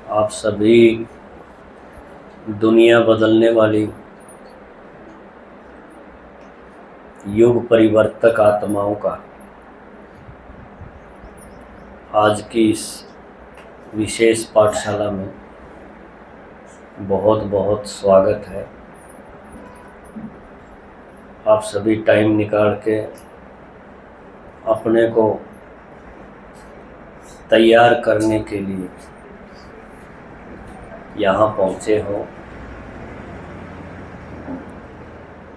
आप सभी दुनिया बदलने वाली युग परिवर्तक आत्माओं का आज की इस विशेष पाठशाला में बहुत बहुत स्वागत है। आप सभी टाइम निकाल के अपने को तैयार करने के लिए यहाँ पहुँचे हो।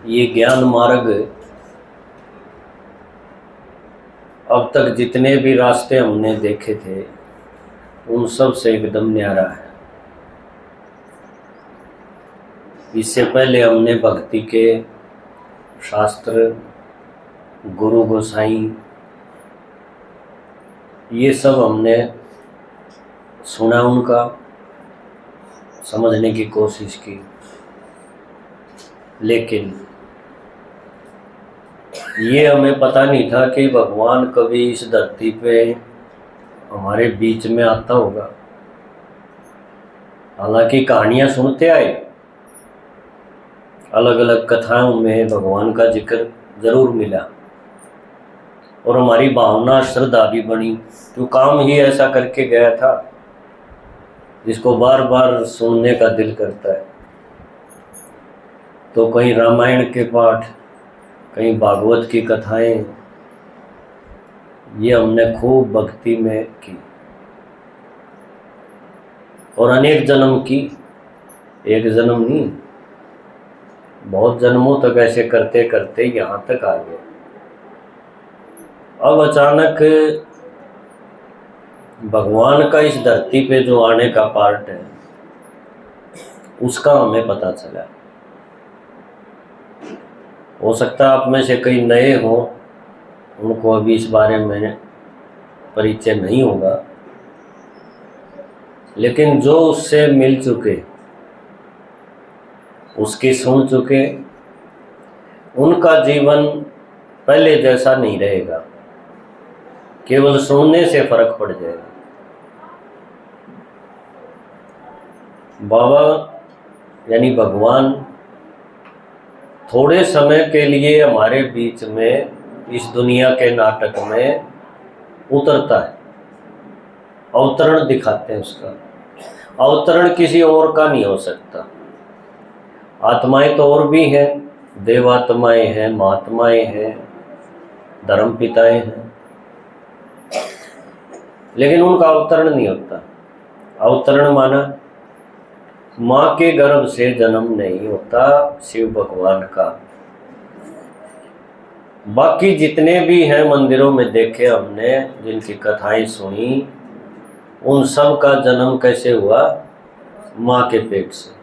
ये ज्ञान मार्ग अब तक जितने भी रास्ते हमने देखे थे उन सब से एकदम न्यारा है। इससे पहले हमने भक्ति के शास्त्र, गुरु गोसाई, ये सब हमने सुना, उनका समझने की कोशिश की, लेकिन ये हमें पता नहीं था कि भगवान कभी इस धरती पे हमारे बीच में आता होगा। हालांकि कहानियाँ सुनते आए, अलग अलग कथाओं में भगवान का जिक्र जरूर मिला और हमारी भावना श्रद्धा भी बनी, तो काम ही ऐसा करके गया था जिसको बार बार सुनने का दिल करता है। तो कहीं रामायण के पाठ, कहीं भागवत की कथाएं, ये हमने खूब भक्ति में की और अनेक जन्म की, एक जन्म नहीं, बहुत जन्मों तक ऐसे करते करते यहाँ तक आ गए। अब अचानक भगवान का इस धरती पे जो आने का पार्ट है उसका हमें पता चला। हो सकता है आप में से कई नए हों, उनको अभी इस बारे में परिचय नहीं होगा, लेकिन जो उससे मिल चुके, उसकी सुन चुके, उनका जीवन पहले जैसा नहीं रहेगा, केवल सुनने से फर्क पड़ जाएगा। बाबा यानी भगवान थोड़े समय के लिए हमारे बीच में इस दुनिया के नाटक में उतरता है, अवतरण दिखाते हैं। उसका अवतरण किसी और का नहीं हो सकता। आत्माएं तो और भी हैं, देवात्माएं हैं, महात्माएं हैं, धर्म पिताएं हैं, लेकिन उनका अवतरण नहीं होता। अवतरण माना माँ के गर्भ से जन्म नहीं होता शिव भगवान का। बाकी जितने भी हैं मंदिरों में देखे हमने, जिनकी कथाएं सुनी, उन सब का जन्म कैसे हुआ? माँ के पेट से।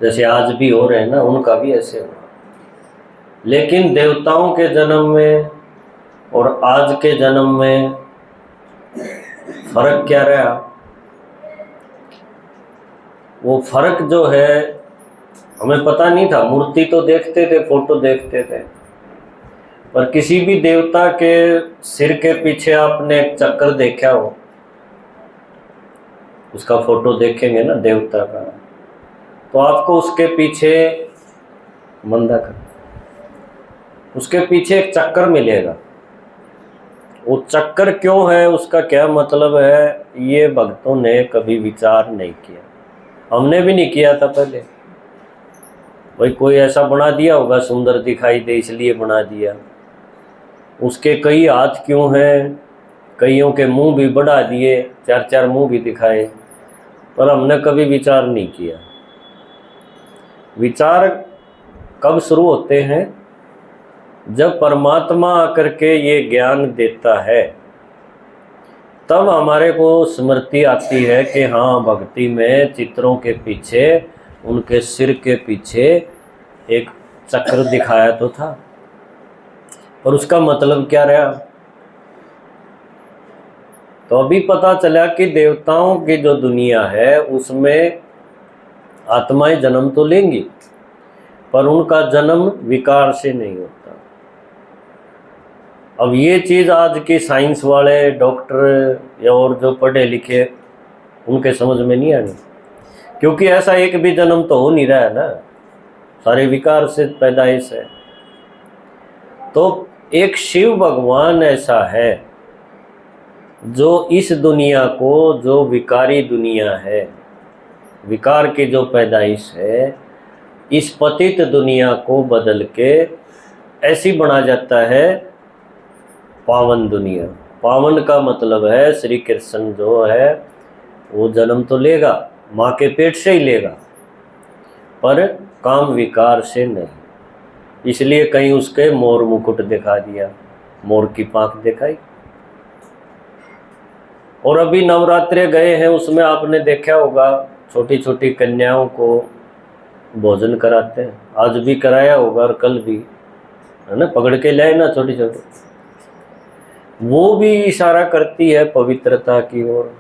जैसे आज भी हो रहे हैं ना, उनका भी ऐसे हुआ। लेकिन देवताओं के जन्म में और आज के जन्म में फर्क क्या रहा? वो फर्क जो है हमें पता नहीं था। मूर्ति तो देखते थे, फोटो देखते थे, पर किसी भी देवता के सिर के पीछे आपने एक चक्र देखा हो, उसका फोटो देखेंगे ना देवता का, तो आपको उसके पीछे मंदा कर, उसके पीछे एक चक्कर मिलेगा। वो चक्कर क्यों है, उसका क्या मतलब है, ये भक्तों ने कभी विचार नहीं किया। हमने भी नहीं किया था पहले। भाई कोई ऐसा बना दिया होगा, सुंदर दिखाई दे इसलिए बना दिया। उसके कई हाथ क्यों हैं, कईयों के मुंह भी बढ़ा दिए, 4-4 मुंह भी दिखाए, पर हमने कभी विचार नहीं किया। विचार कब शुरू होते हैं? जब परमात्मा आकर के ये ज्ञान देता है, तब हमारे को स्मृति आती है कि हाँ, भक्ति में चित्रों के पीछे, उनके सिर के पीछे एक चक्र दिखाया तो था, और उसका मतलब क्या रहा? तो अभी पता चला कि देवताओं की जो दुनिया है उसमें आत्माएं जन्म तो लेंगी, पर उनका जन्म विकार से नहीं होता। अब ये चीज़ आज के साइंस वाले, डॉक्टर या और जो पढ़े लिखे उनके समझ में नहीं आनी, क्योंकि ऐसा एक भी जन्म तो हो नहीं रहा है ना, सारे विकार से पैदाइश है। तो एक शिव भगवान ऐसा है जो इस दुनिया को, जो विकारी दुनिया है, विकार की जो पैदाइश है, इस पतित दुनिया को बदल के ऐसी बना जाता है पावन दुनिया। पावन का मतलब है श्री कृष्ण जो है वो जन्म तो लेगा, माँ के पेट से ही लेगा, पर काम विकार से नहीं। इसलिए कहीं उसके मोर मुकुट दिखा दिया, मोर की पांख दिखाई। और अभी नवरात्रे गए हैं, उसमें आपने देखा होगा छोटी छोटी कन्याओं को भोजन कराते हैं, आज भी कराया होगा और कल भी, है ना, पकड़ के लाए ना छोटी छोटी, वो भी इशारा करती है पवित्रता की ओर।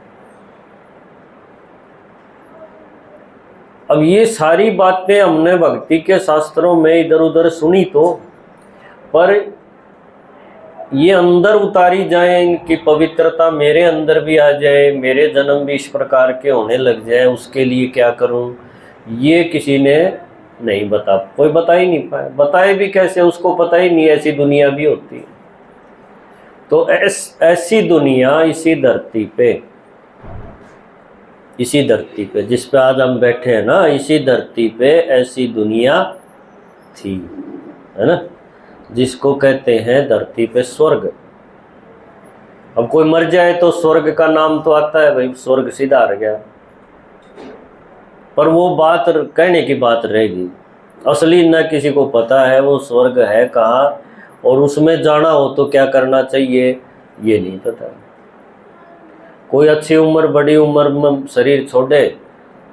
अब ये सारी बातें हमने भक्ति के शास्त्रों में इधर उधर सुनी तो, पर ये अंदर उतारी जाए, इनकी पवित्रता मेरे अंदर भी आ जाए, मेरे जन्म भी इस प्रकार के होने लग जाए, उसके लिए क्या करूं, ये किसी ने नहीं बता, कोई बता ही नहीं पाया। बताए भी कैसे, उसको पता ही नहीं ऐसी दुनिया भी होती है। तो ऐसी दुनिया इसी धरती पे जिस पे आज हम बैठे हैं ना, इसी धरती पे ऐसी दुनिया थी, है ना, जिसको कहते हैं धरती पे स्वर्ग। अब कोई मर जाए तो स्वर्ग का नाम तो आता है, भाई स्वर्ग सिधार गया, पर वो बात कहने की बात रहेगी, असली न किसी को पता है वो स्वर्ग है कहाँ, और उसमें जाना हो तो क्या करना चाहिए ये नहीं पता। कोई अच्छी उम्र, बड़ी उम्र में शरीर छोड़े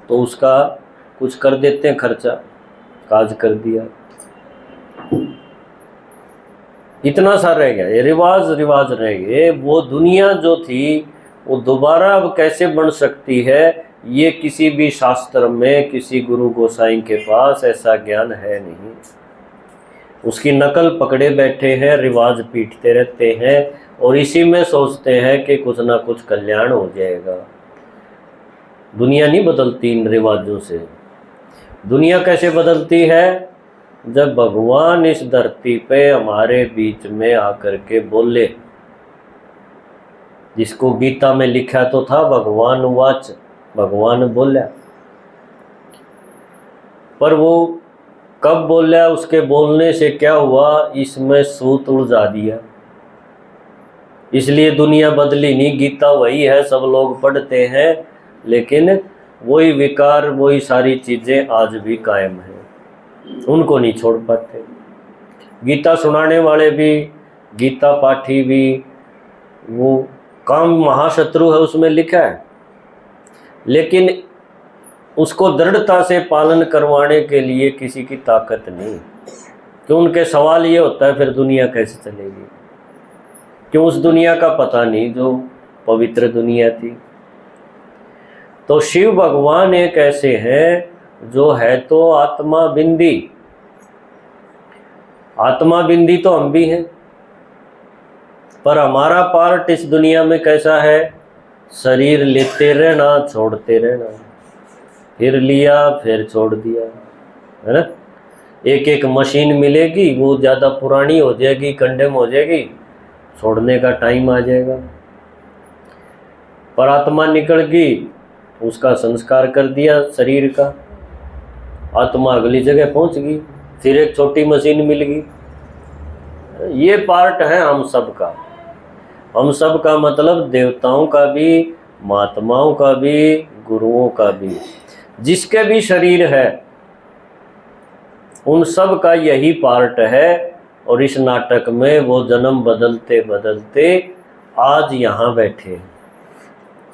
तो उसका कुछ कर देते हैं, खर्चा काज कर दिया, इतना सा रह गया, ये रिवाज रह गए। वो दुनिया जो थी वो दोबारा अब कैसे बन सकती है, ये किसी भी शास्त्र में, किसी गुरु गोसाई के पास ऐसा ज्ञान है नहीं। उसकी नकल पकड़े बैठे हैं, रिवाज पीटते रहते हैं और इसी में सोचते हैं कि कुछ ना कुछ कल्याण हो जाएगा। दुनिया नहीं बदलती इन रिवाजों से। दुनिया कैसे बदलती है, जब भगवान इस धरती पे हमारे बीच में आकर के बोले, जिसको गीता में लिखा तो था भगवान वाच, भगवान बोला, पर वो कब बोला, उसके बोलने से क्या हुआ, इसमें सूत उलझा दिया, इसलिए दुनिया बदली नहीं। गीता वही है, सब लोग पढ़ते हैं, लेकिन वही विकार, वही सारी चीज़ें आज भी कायम हैं, उनको नहीं छोड़ पाते। गीता सुनाने वाले भी, गीता पाठी भी, वो काम महाशत्रु है उसमें लिखा है, लेकिन उसको दृढ़ता से पालन करवाने के लिए किसी की ताकत नहीं। तो उनके सवाल ये होता है फिर दुनिया कैसे चलेगी, क्यों उस दुनिया का पता नहीं जो पवित्र दुनिया थी। तो शिव भगवान एक ऐसे हैं जो है तो आत्मा बिंदी, आत्मा बिंदी तो हम भी हैं, पर हमारा पार्ट इस दुनिया में कैसा है, शरीर लेते रहना, छोड़ते रहना, फिर लिया फिर छोड़ दिया, है ना। एक एक मशीन मिलेगी, वो ज़्यादा पुरानी हो जाएगी, कंडेम हो जाएगी, छोड़ने का टाइम आ जाएगा। पर आत्मा निकल गई, उसका संस्कार कर दिया शरीर का, आत्मा अगली जगह पहुंच गई, फिर एक छोटी मशीन मिल गई। ये पार्ट है हम सब का। हम सब का मतलब देवताओं का भी, महात्माओं का भी, गुरुओं का भी, जिसके भी शरीर है उन सब का यही पार्ट है। और इस नाटक में वो जन्म बदलते बदलते आज यहाँ बैठे,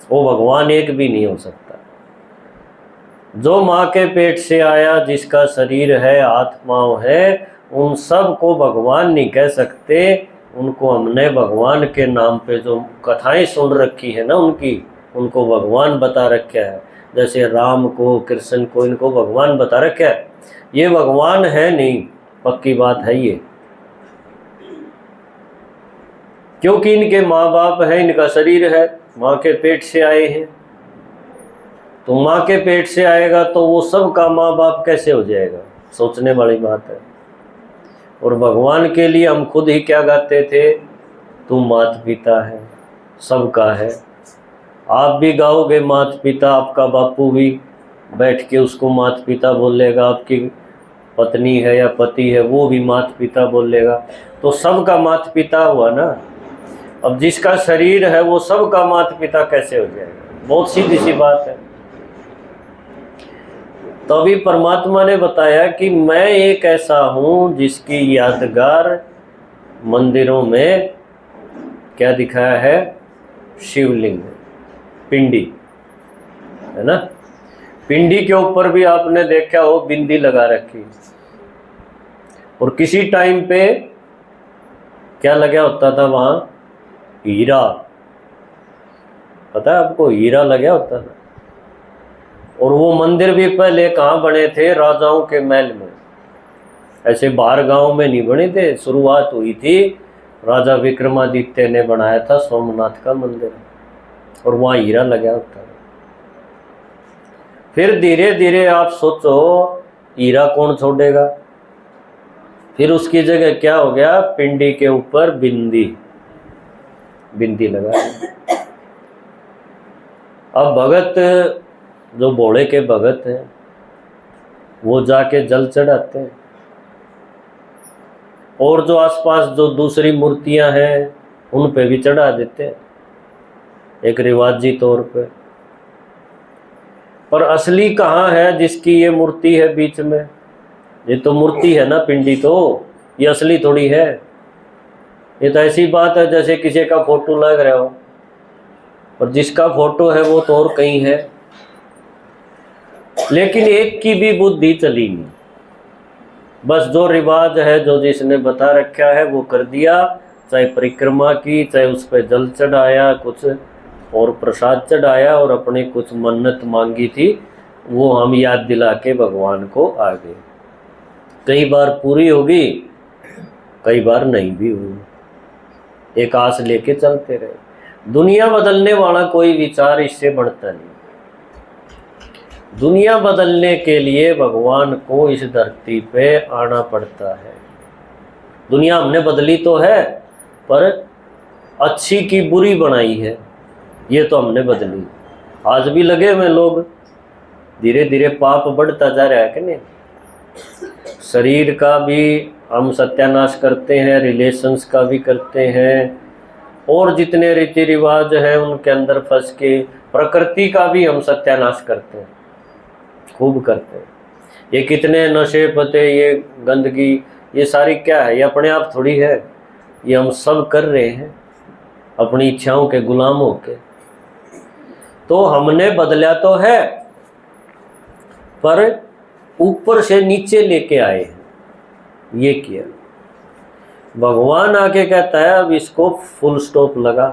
वो भगवान एक भी नहीं हो सकता। जो माँ के पेट से आया, जिसका शरीर है, आत्माओं है, उन सब को भगवान नहीं कह सकते। उनको हमने भगवान के नाम पे जो कथाएं सुन रखी है ना उनकी, उनको भगवान बता रखा है। जैसे राम को, कृष्ण को, इनको भगवान बता रखा है। ये भगवान है नहीं, पक्की बात है ये, क्योंकि इनके माँ बाप हैं, इनका शरीर है, माँ के पेट से आए हैं। तो माँ के पेट से आएगा तो वो सब का माँ बाप कैसे हो जाएगा, सोचने वाली बात है। और भगवान के लिए हम खुद ही क्या गाते थे, तू माता पिता है, सबका है। आप भी गाओगे माता पिता, आपका बापू भी बैठ के उसको माता पिता बोलेगा, आपकी पत्नी है या पति है वो भी माता पिता बोलेगा, तो सबका माता पिता हुआ ना। अब जिसका शरीर है वो सबका माता पिता कैसे हो जाएगा, बहुत सीधी सी बात है। तभी परमात्मा ने बताया कि मैं एक ऐसा हूँ जिसकी यादगार मंदिरों में क्या दिखाया है, शिवलिंग, पिंडी है ना। पिंडी के ऊपर भी आपने देखा हो बिंदी लगा रखी, और किसी टाइम पे क्या लगा होता था वहाँ, हीरा, पता है आपको, हीरा लगा होता था। और वो मंदिर भी पहले कहाँ बने थे, राजाओं के महल में, ऐसे बाहर गांव में नहीं बने थे। शुरुआत हुई थी राजा विक्रमादित्य ने बनाया था सोमनाथ का मंदिर, और वहाँ हीरा लगा होता है। फिर धीरे धीरे आप सोचो हीरा कौन छोड़ेगा, फिर उसकी जगह क्या हो गया, पिंडी के ऊपर बिंदी, बिंदी लगा। अब भगत जो भोले के भगत हैं वो जाके जल चढ़ाते हैं, और जो आसपास जो दूसरी मूर्तियां हैं उन पे भी चढ़ा देते हैं एक रिवाजी तौर पे। पर असली कहाँ है जिसकी ये मूर्ति है बीच में, ये तो मूर्ति है ना पिंडी, तो ये असली थोड़ी है। ये तो ऐसी बात है जैसे किसी का फोटो लग रहा हो, और जिसका फोटो है वो तो और कहीं है। लेकिन एक की भी बुद्धि चली नहीं, बस जो रिवाज है, जो जिसने बता रखा है वो कर दिया, चाहे परिक्रमा की, चाहे उस पर जल चढ़ाया, कुछ और प्रसाद चढ़ाया, और अपने कुछ मन्नत मांगी थी वो हम याद दिला के भगवान को आ गए। कई बार पूरी होगी, कई बार नहीं भी हुई, एक आस लेके चलते रहे। दुनिया बदलने वाला कोई विचार इससे बढ़ता नहीं। दुनिया बदलने के लिए भगवान को इस धरती पे आना पड़ता है। दुनिया हमने बदली तो है, पर अच्छी की बुरी बनाई है, ये तो हमने बदली। आज भी लगे हुए लोग, धीरे धीरे पाप बढ़ता जा रहा है कि नहीं। शरीर का भी हम सत्यानाश करते हैं, रिलेशंस का भी करते हैं, और जितने रीति रिवाज हैं उनके अंदर फंस के प्रकृति का भी हम सत्यानाश करते हैं, खूब करते हैं। ये कितने नशे पते, ये गंदगी, ये सारी क्या है, ये अपने आप थोड़ी है, ये हम सब कर रहे हैं अपनी इच्छाओं के गुलाम होके। तो हमने बदला तो है, पर ऊपर से नीचे लेके आए हैं, ये किया। भगवान आके कहता है अब इसको फुल स्टॉप लगा,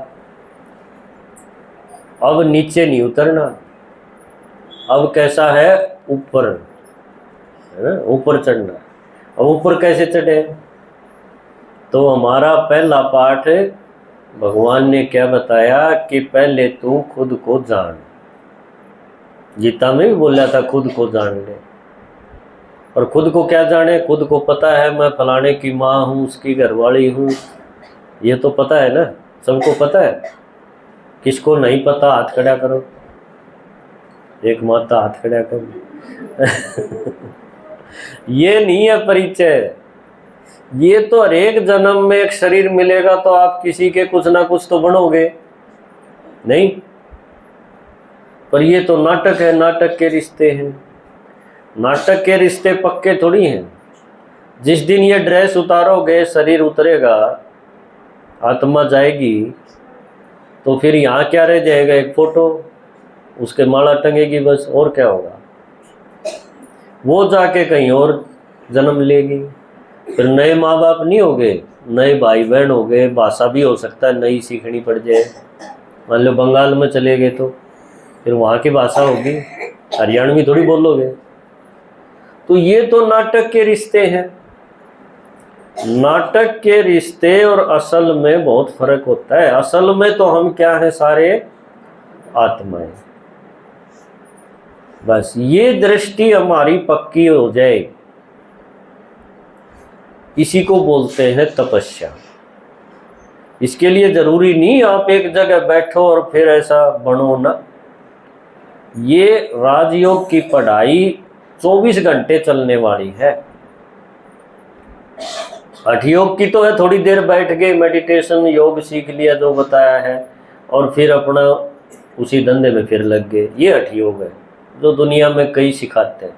अब नीचे नहीं उतरना, अब कैसा है, ऊपर है ना, ऊपर चढ़ना। अब ऊपर कैसे चढ़े, तो हमारा पहला पाठ भगवान ने क्या बताया कि पहले तू खुद को जान। गीता में भी बोला था खुद को जान ले। और खुद को क्या जाने, खुद को पता है मैं फलाने की माँ हूँ, उसकी घरवाली हूँ, ये तो पता है ना, सबको पता है। किसको नहीं पता हाथ खड़ा करो, एक माता हाथ खड़ा करो। ये नहीं है परिचय, ये तो हर एक जन्म में एक शरीर मिलेगा तो आप किसी के कुछ ना कुछ तो बनोगे नहीं। पर ये तो नाटक है, नाटक के रिश्ते हैं। नाटक के रिश्ते पक्के थोड़ी हैं। जिस दिन ये ड्रेस उतारोगे, शरीर उतरेगा, आत्मा जाएगी, तो फिर यहाँ क्या रह जाएगा, एक फोटो, उसके माला टंगेगी बस, और क्या होगा। वो जाके कहीं और जन्म लेगी, फिर नए माँ बाप नहीं होगे, नए भाई बहन हो गए, भाषा भी हो सकता है नई सीखनी पड़ जाए। मान लो बंगाल में चले गए तो फिर वहाँ की भाषा होगी, हरियाणवी थोड़ी बोलोगे। तो ये तो नाटक के रिश्ते हैं। नाटक के रिश्ते और असल में बहुत फर्क होता है। असल में तो हम क्या हैं, सारे आत्माएं। बस ये दृष्टि हमारी पक्की हो जाए, इसी को बोलते हैं तपस्या। इसके लिए जरूरी नहीं आप एक जगह बैठो और फिर ऐसा बनो ना। ये राजयोग की पढ़ाई 24 घंटे चलने वाली है। हठ योग की तो है थोड़ी देर बैठ के मेडिटेशन योग सीख लिया जो बताया है और फिर अपना उसी धंधे में फिर लग गए, ये हठ योग है जो दुनिया में कई सिखाते हैं।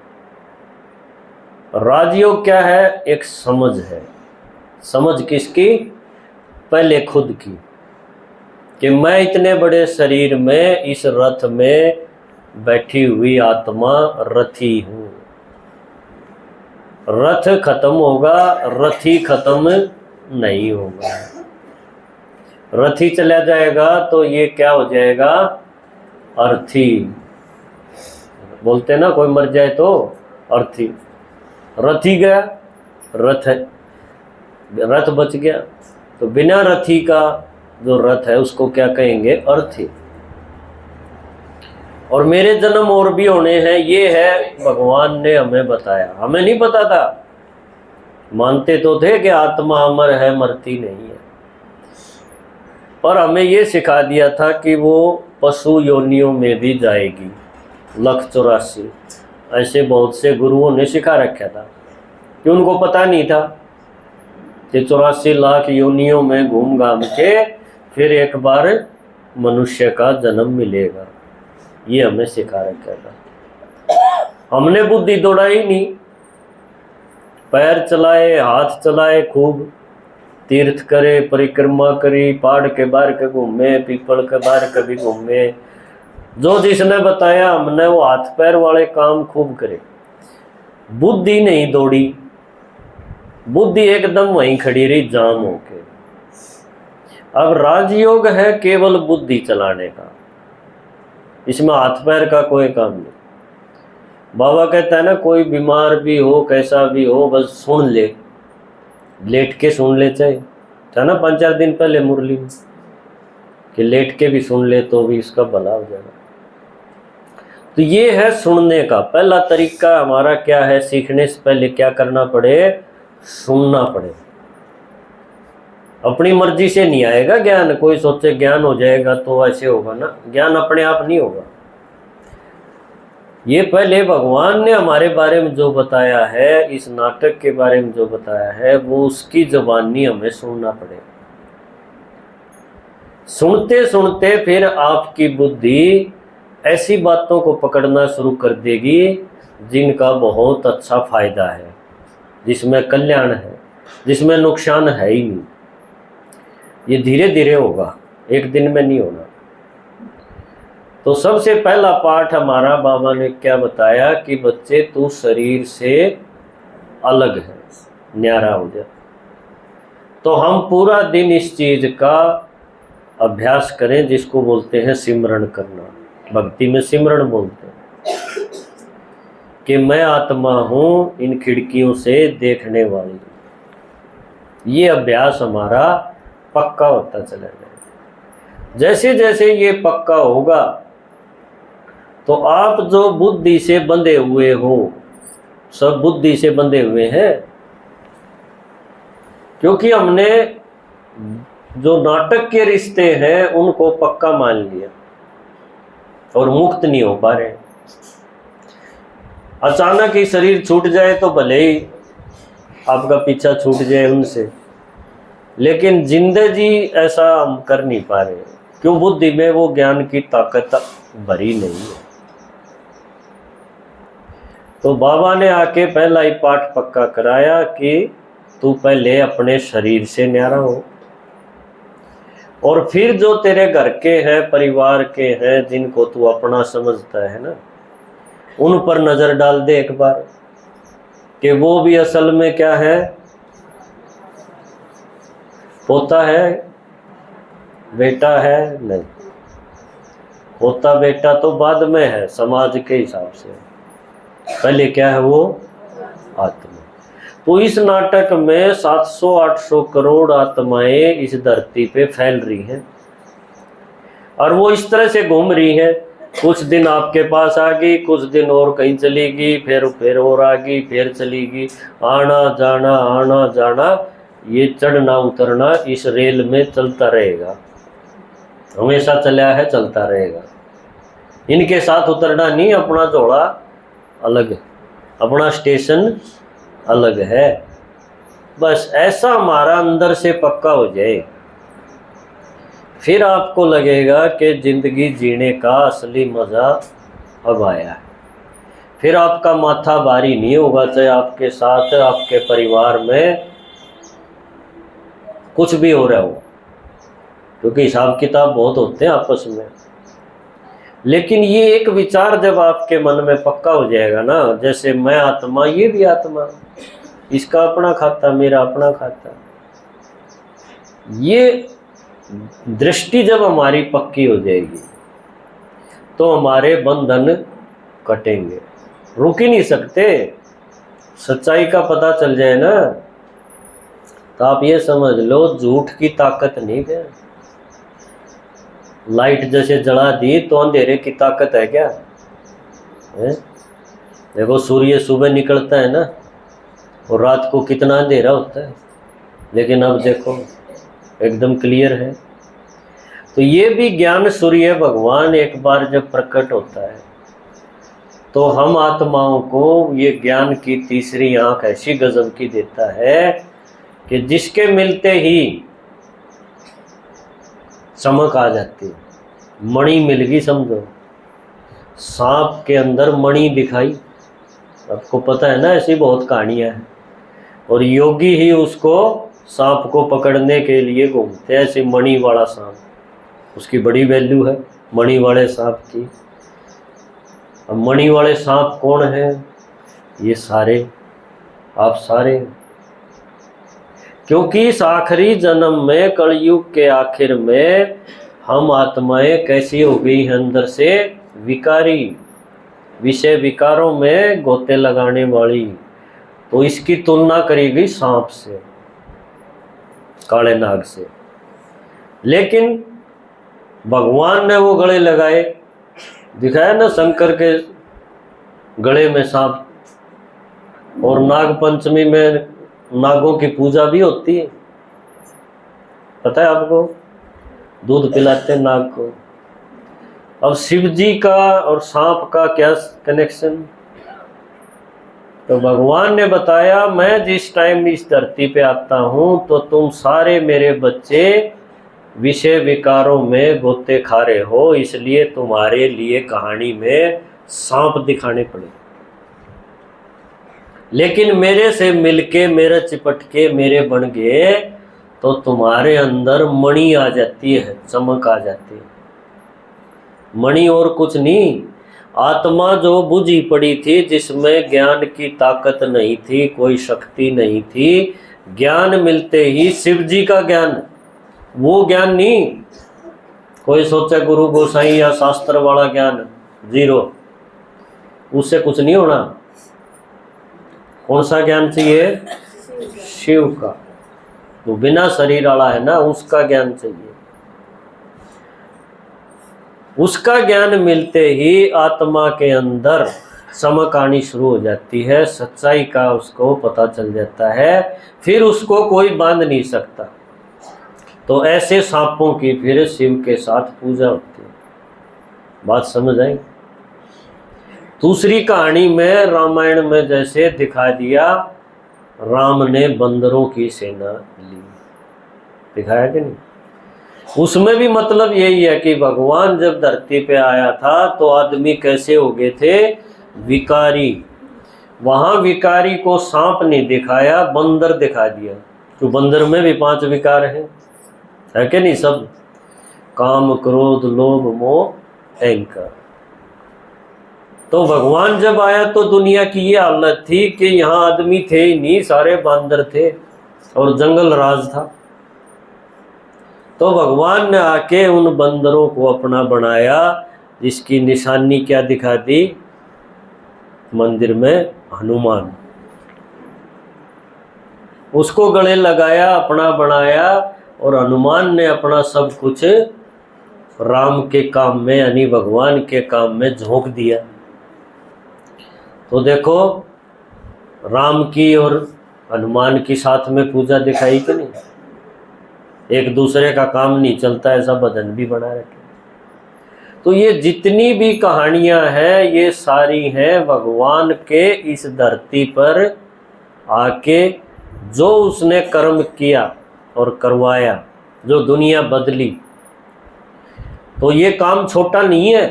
राजयोग क्या है? एक समझ है। समझ किसकी? पहले खुद की, कि मैं इतने बड़े शरीर में इस रथ में बैठी हुई आत्मा रथी हूँ। रथ खत्म होगा, रथी खत्म नहीं होगा। रथी चला जाएगा तो ये क्या हो जाएगा? अर्थी। बोलते ना कोई मर जाए तो अर्थी। रथी गया, रथ बच गया। तो बिना रथी का जो रथ है उसको क्या कहेंगे? अर्थी। और मेरे जन्म और भी होने हैं, ये है भगवान ने हमें बताया, हमें नहीं पता था। मानते तो थे कि आत्मा अमर है, मरती नहीं है, और हमें ये सिखा दिया था कि वो पशु योनियों में भी जाएगी। 184 ऐसे बहुत से गुरुओं ने सिखा रखा था कि उनको पता नहीं था कि 84 लाख योनियों में घूम घाम के फिर एक बार मनुष्य का जन्म मिलेगा। ये हमें सिखा रखा था। हमने बुद्धि दौड़ाई नहीं, पैर चलाए, हाथ चलाए, खूब तीर्थ करे, परिक्रमा करी, पहाड़ के बाहर के घूमे, पीपल के बाहर कभी घूमे। जो जिसने बताया हमने वो हाथ पैर वाले काम खूब करे, बुद्धि नहीं दौड़ी। बुद्धि एकदम वहीं खड़ी रही जाम होके। अब राजयोग है केवल बुद्धि चलाने का, इसमें हाथ पैर का कोई काम नहीं। बाबा कहता है ना, कोई बीमार भी हो, कैसा भी हो, बस सुन ले, लेट के सुन ले। चाहे था ना 5-4 दिन पहले मुरली में कि लेट के भी सुन ले तो भी इसका भला हो जाएगा। तो ये है सुनने का पहला तरीका हमारा। क्या है? सीखने से पहले क्या करना पड़े? सुनना पड़े। अपनी मर्जी से नहीं आएगा ज्ञान। कोई सोचे ज्ञान हो जाएगा तो ऐसे होगा ना, ज्ञान अपने आप नहीं होगा। ये पहले भगवान ने हमारे बारे में जो बताया है, इस नाटक के बारे में जो बताया है, वो उसकी जुबानी हमें सुनना पड़ेगा। सुनते सुनते फिर आपकी बुद्धि ऐसी बातों को पकड़ना शुरू कर देगी जिनका बहुत अच्छा फायदा है, जिसमें कल्याण है, जिसमें नुकसान है ही नहीं। ये धीरे धीरे होगा, एक दिन में नहीं होना। तो सबसे पहला पाठ हमारा बाबा ने क्या बताया कि बच्चे तू शरीर से अलग है, न्यारा हो जा। तो हम पूरा दिन इस चीज का अभ्यास करें जिसको बोलते हैं सिमरण करना। भक्ति में सिमरण बोलते हैं कि मैं आत्मा हूँ इन खिड़कियों से देखने वाली। ये अभ्यास हमारा पक्का होता चला जाएगा। जैसे जैसे ये पक्का होगा तो आप जो बुद्धि से बंधे हुए हो, सब बुद्धि से बंधे हुए हैं, क्योंकि हमने जो नाटक के रिश्ते हैं उनको पक्का मान लिया और मुक्त नहीं हो पा रहे। अचानक ही शरीर छूट जाए तो भले ही आपका पीछा छूट जाए उनसे, लेकिन जिंदगी ऐसा हम कर नहीं पा रहे। क्यों? बुद्धि में वो ज्ञान की ताकत भरी नहीं है। तो बाबा ने आके पहला ही पाठ पक्का कराया कि तू पहले अपने शरीर से न्यारा हो, और फिर जो तेरे घर के हैं, परिवार के हैं, जिनको तू अपना समझता है ना, उन पर नजर डाल दे एक बार कि वो भी असल में क्या है? पोता है, बेटा है? नहीं, पोता बेटा तो बाद में है समाज के हिसाब से, पहले क्या है? वो आत्मा। तो इस नाटक में 700-800 करोड़ आत्माएं इस धरती पे फैल रही हैं, और वो इस तरह से घूम रही हैं कुछ दिन आपके पास आ गई, कुछ दिन और कहीं चली गई, फिर और आ गई, फिर चली गई। आना जाना आना जाना, ये चढ़ना उतरना इस रेल में चलता रहेगा, हमेशा चला है, चलता रहेगा। इनके साथ उतरना नहीं, अपना जोड़ा अलग है, अपना स्टेशन अलग है। बस ऐसा हमारा अंदर से पक्का हो जाए, फिर आपको लगेगा कि ज़िंदगी जीने का असली मज़ा अब आया है। फिर आपका माथा भारी नहीं होगा, चाहे आपके साथ आपके परिवार में कुछ भी हो रहा हो, क्योंकि हिसाब किताब बहुत होते हैं आपस में। लेकिन ये एक विचार जब आपके मन में पक्का हो जाएगा ना, जैसे मैं आत्मा, ये भी आत्मा, इसका अपना खाता, मेरा अपना खाता, ये दृष्टि जब हमारी पक्की हो जाएगी तो हमारे बंधन कटेंगे, रुक ही नहीं सकते। सच्चाई का पता चल जाए ना, तो आप ये समझ लो झूठ की ताकत नहीं है। लाइट जैसे जला दी तो अंधेरे की ताकत है क्या? है? देखो सूर्य सुबह निकलता है ना, और रात को कितना अंधेरा होता है, लेकिन अब देखो एकदम क्लियर है। तो ये भी ज्ञान सूर्य भगवान एक बार जब प्रकट होता है तो हम आत्माओं को ये ज्ञान की तीसरी आंख ऐसी गजब की देता है कि जिसके मिलते ही चमक आ जाती है। मणि मिल गई समझो, सांप के अंदर मणि दिखाई, आपको पता है ना, ऐसी बहुत कहानियां हैं। और योगी ही उसको सांप को पकड़ने के लिए घूमते हैं, ऐसे मणि वाला सांप, उसकी बड़ी वैल्यू है मणि वाले सांप की। अब मणि वाले सांप कौन है? ये सारे, आप सारे, क्योंकि इस आखिरी जन्म में, कलयुग के आखिर में हम आत्माएं कैसी हो गई हैं अंदर से? विकारी, विषय विकारों में गोते लगाने वाली। तो इसकी तुलना करी गई सांप से, काले नाग से। लेकिन भगवान ने वो गले लगाए, दिखाया ना शंकर के गले में सांप। और नाग पंचमी में नागों की पूजा भी होती है, पता है आपको? दूध पिलाते हैं नाग को। अब शिव जी का और सांप का क्या कनेक्शन? तो भगवान ने बताया, मैं जिस टाइम इस धरती पे आता हूँ तो तुम सारे मेरे बच्चे विषय विकारों में गोते खा रहे हो, इसलिए तुम्हारे लिए कहानी में सांप दिखाने पड़े। लेकिन मेरे से मिलके, मेरे चिपट के मेरे बन गए तो तुम्हारे अंदर मणि आ जाती है, चमक आ जाती है। मणि और कुछ नहीं, आत्मा जो बुझी पड़ी थी, जिसमें ज्ञान की ताकत नहीं थी, कोई शक्ति नहीं थी, ज्ञान मिलते ही शिव जी का ज्ञान, वो ज्ञान नहीं कोई सोचे गुरु गोसाई या शास्त्र वाला ज्ञान, जीरो, उससे कुछ नहीं होना। कौन सा ज्ञान चाहिए? शिव का, तो बिना शरीर वाला है ना, उसका ज्ञान चाहिए। उसका ज्ञान मिलते ही आत्मा के अंदर चमक आनी शुरू हो जाती है, सच्चाई का उसको पता चल जाता है, फिर उसको कोई बांध नहीं सकता। तो ऐसे सांपों की फिर शिव के साथ पूजा होती है। बात समझ आई? दूसरी कहानी में रामायण में जैसे दिखा दिया, राम ने बंदरों की सेना ली, दिखाया कि नहीं? उसमें भी मतलब यही है कि भगवान जब धरती पे आया था तो आदमी कैसे हो गए थे? विकारी। वहाँ विकारी को सांप नहीं दिखाया, बंदर दिखा दिया। तो बंदर में भी 5 विकार हैं, है कि नहीं? सब काम क्रोध लोभ मोह अहंकार। तो भगवान जब आया तो दुनिया की ये हालत थी कि यहाँ आदमी थे ही नहीं, सारे बंदर थे और जंगल राज था। तो भगवान ने आके उन बंदरों को अपना बनाया, जिसकी निशानी क्या दिखा दी मंदिर में? हनुमान। उसको गले लगाया, अपना बनाया, और हनुमान ने अपना सब कुछ राम के काम में यानी भगवान के काम में झोंक दिया। तो देखो राम की और हनुमान की साथ में पूजा दिखाई कि नहीं, एक दूसरे का काम नहीं चलता ऐसा भजन भी बना रखे। तो ये जितनी भी कहानियां हैं ये सारी हैं भगवान के इस धरती पर आके जो उसने कर्म किया और करवाया, जो दुनिया बदली। तो ये काम छोटा नहीं है,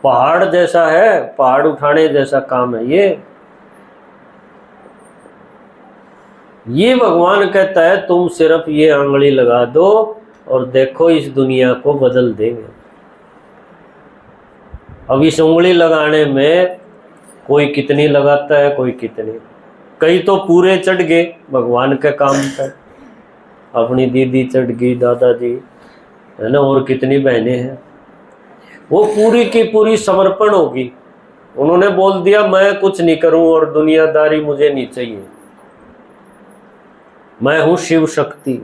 पहाड़ जैसा है, पहाड़ उठाने जैसा काम है ये भगवान कहता है तुम सिर्फ ये आंगली लगा दो और देखो इस दुनिया को बदल देंगे। अब इस उंगली लगाने में कोई कितनी लगाता है, कोई कितनी, कई तो पूरे चढ़ गए भगवान के काम पर, अपनी दीदी चढ़ गई, दादाजी है ना, और कितनी बहनें हैं, वो पूरी की पूरी समर्पण होगी। उन्होंने बोल दिया मैं कुछ नहीं करूं और दुनियादारी मुझे नहीं चाहिए, मैं हूं शिव शक्ति।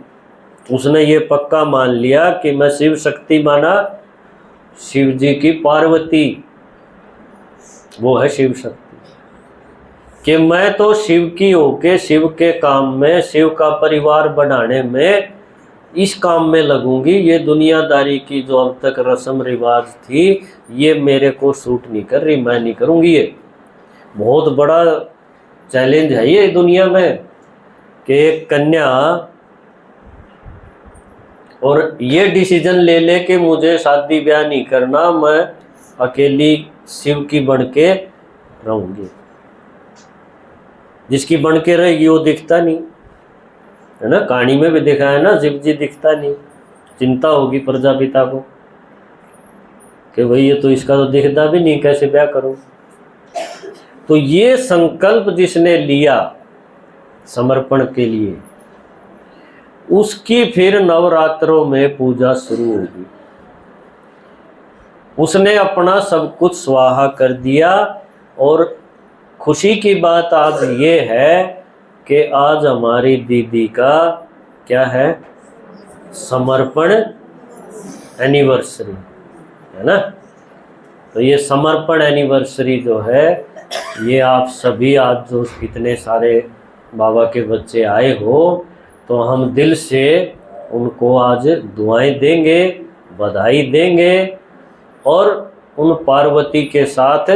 उसने ये पक्का मान लिया कि मैं शिव शक्ति माना शिव जी की पार्वती, वो है शिव शक्ति, कि मैं तो शिव की होके शिव के काम में, शिव का परिवार बढ़ाने में, इस काम में लगूंगी। ये दुनियादारी की जो अब तक रस्म रिवाज थी ये मेरे को सूट नहीं कर रही, मैं नहीं करूंगी। ये बहुत बड़ा चैलेंज है ये दुनिया में कि एक कन्या और ये डिसीजन ले ले कि मुझे शादी ब्याह नहीं करना, मैं अकेली शिव की बन के रहूंगी। जिसकी बन के रहेगी वो दिखता नहीं है ना, कहानी में भी देखा है ना, शिव जी दिखता नहीं, चिंता होगी प्रजापिता को कि भाई ये तो इसका तो दिखता भी नहीं, कैसे ब्याह करूं। तो ये संकल्प जिसने लिया समर्पण के लिए, उसकी फिर नवरात्रों में पूजा शुरू होगी। उसने अपना सब कुछ स्वाहा कर दिया। और खुशी की बात आज ये है कि आज हमारी दीदी का क्या है, समर्पण एनिवर्सरी है ना। तो ये समर्पण एनिवर्सरी जो है ये आप सभी आज जो इतने सारे बाबा के बच्चे आए हो, तो हम दिल से उनको आज दुआएं देंगे, बधाई देंगे और उन पार्वती के साथ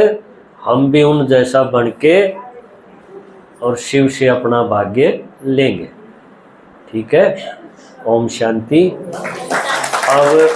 हम भी उन जैसा बन के और शिव से अपना भाग्य लेंगे। ठीक है, ओम शांति। अब